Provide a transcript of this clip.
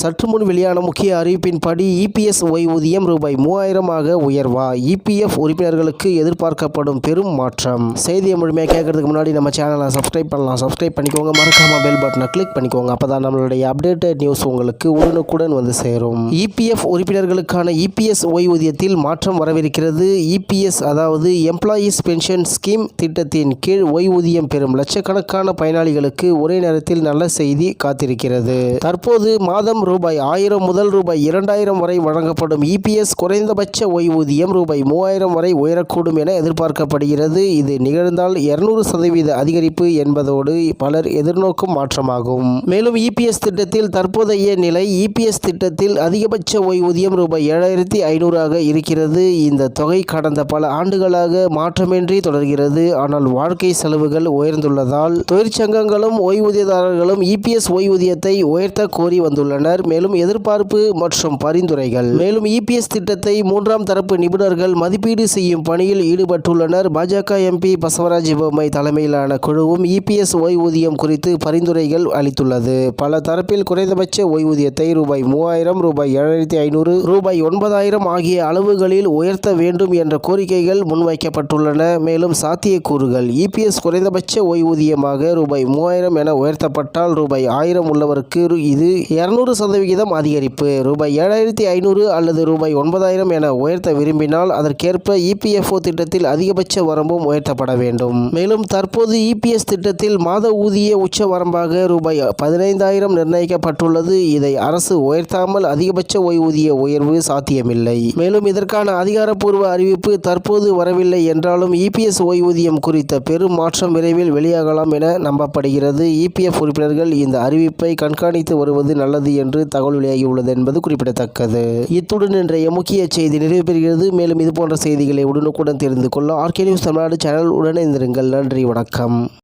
சற்று முன் வெளியான முக்கிய அறிவிப்பின்படி இபிஎஸ் ஓய்வூதியம் ரூபாய் 3000 உயர்வா? இபிஎஃப் உறுப்பினர்களுக்கு எதிர்பார்க்கப்படும் பெரும் மாற்றம். செய்தியை முழுமையாக கேட்கறதுக்கு முன்னாடி நம்ம சேனலை சப்ஸ்கிரைப் பண்ணலாம். சப்ஸ்கிரைப் பண்ணிக்கோங்க. மறக்காம பெல் பட்டனை கிளிக் பண்ணிக்கோங்க. அப்பதான் நம்மளுடைய அப்டேட்டட் நியூஸ் உங்களுக்கு உடனுக்குடன் வந்து சேரும். இபிஎஃப் உறுப்பினர்களுக்கான இபிஎஸ் ஓய்வூதியத்தில் மாற்றம் வரவிருக்கிறது. இபிஎஸ் அதாவது எம்ப்ளாயீஸ் பென்ஷன் ஸ்கீம் திட்டத்தின் கீழ் ஓய்வூதியம் பெறும் லட்சக்கணக்கான பயனாளிகளுக்கு ஒரே நேரத்தில் நல்ல செய்தி காத்திருக்கிறது. தற்போது மாதம் ரூபாய் 1000 முதல் ரூபாய் 2000 வரை வழங்கப்படும் இபிஎஸ் குறைந்தபட்ச ஓய்வூதியம் ரூபாய் 3000 வரை உயரக்கூடும் என எதிர்பார்க்கப்படுகிறது. இது நிகழ்ந்தால் 200% அதிகரிப்பு என்பதோடு பலர் எதிர்நோக்கும் மாற்றமாகும். மேலும் இபிஎஸ் திட்டத்தில் தற்போதைய நிலை இபிஎஸ் திட்டத்தில் அதிகபட்ச ஓய்வூதியம் ரூபாய் 7500 இருக்கிறது. இந்த தொகை கடந்த பல ஆண்டுகளாக மாற்றமின்றி தொடர்கிறது. ஆனால் வாழ்க்கை செலவுகள் உயர்ந்துள்ளதால் தொழிற்சங்கங்களும் ஓய்வூதியதாரர்களும் இபிஎஸ் ஓய்வூதியத்தை உயர்த்த கோரி வந்துள்ளனர். மேலும் எதிர்பார்ப்பு மற்றும் பரிந்துரைகள். மேலும் இபிஎஸ் திட்டத்தை 3ஆம் தரப்பு நிபுணர்கள் மதிப்பீடு செய்யும் பணியில் ஈடுபட்டுள்ளனர். பாஜக எம்பி பசவராஜ் பொம்மை தலைமையிலான குழுவும் இபிஎஸ் ஓய்வூதியம் குறித்து பரிந்துரைகள் அளித்துள்ளது. பல தரப்பில் குறைந்தபட்ச ஓய்வூதியத்தை ரூபாய் 3000, ரூபாய் 7500, ரூபாய் 9000 ஆகிய அளவுகளில் உயர்த்த வேண்டும் என்ற கோரிக்கைகள் முன்வைக்கப்பட்டுள்ளன. மேலும் சாத்தியக்கூறுகள். இபிஎஸ் குறைந்தபட்ச ஓய்வூதியமாக ரூபாய் 3000 என உயர்த்தப்பட்டால் ரூபாய் 1000 உள்ளவருக்கு இது 200% அதிகரிப்பு. ரூபாய் 7500 அல்லது ரூபாய் 9000 என உயர்த்த விரும்பினால் அதற்கேற்ப இபிஎஃப்ஓ திட்டத்தில் அதிகபட்ச வரம்பும் உயர்த்தப்பட வேண்டும். மேலும் தற்போது இபிஎஸ் திட்டத்தில் மாத ஊதிய உச்ச வரம்பாக ரூபாய் 15000 நிர்ணயிக்கப்பட்டுள்ளது. இதை அரசு உயர்த்தாமல் அதிகபட்ச ஓய்வூதிய உயர்வு சாத்தியமில்லை. மேலும் இதற்கான அதிகாரப்பூர்வ அறிவிப்பு தற்போது வரவில்லை என்றாலும் இபிஎஸ் ஓய்வூதியம் குறித்த பெரும் மாற்றம் விரைவில் வெளியாகலாம் என நம்பப்படுகிறது. இபிஎஃப் உறுப்பினர்கள் இந்த அறிவிப்பை கண்காணித்து வருவது நல்லது என்று தகவல் வெளியாகியுள்ளது என்பது குறிப்பிடத்தக்கது. இத்துடன் இன்றைய முக்கிய செய்தி நிறைவு பெறுகிறது. மேலும் இதுபோன்ற செய்திகளை உடனுக்குடன் தெரிந்து கொள்ள ஆர்கே நியூஸ் தமிழ்நாடு சேனல் உடன் இணைந்திருங்கள். நன்றி, வணக்கம்.